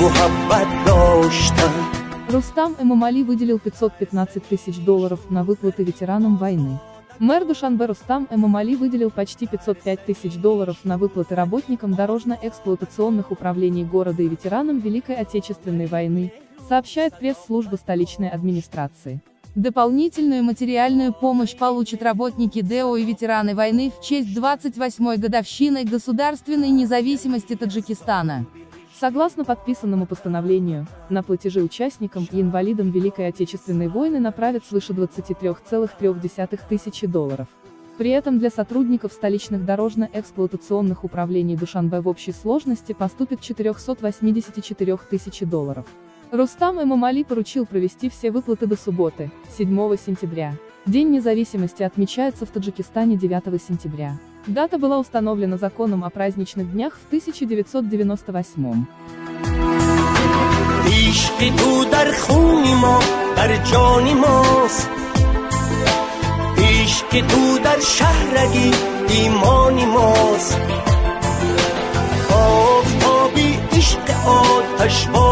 محبت داشتم. Рустам Эмомали выделил $515 тысяч на выплаты ветеранам войны. Мэр Душанбе Рустам Эмомали выделил почти $505 тысяч на выплаты работникам дорожно-эксплуатационных управлений города и ветеранам Великой Отечественной войны, сообщает пресс-служба столичной администрации. Дополнительную материальную помощь получат работники ДЭО и ветераны войны в честь 28-й годовщины государственной независимости Таджикистана. Согласно подписанному постановлению, на платежи участникам и инвалидам Великой Отечественной войны направят свыше $23,3 тысячи. При этом для сотрудников столичных дорожно-эксплуатационных управлений Душанбе в общей сложности поступит $484 тысячи. Рустам Эмомали поручил провести все выплаты до субботы, 7 сентября. День независимости отмечается в Таджикистане 9 сентября. Дата была установлена законом о праздничных днях в 1998. عشق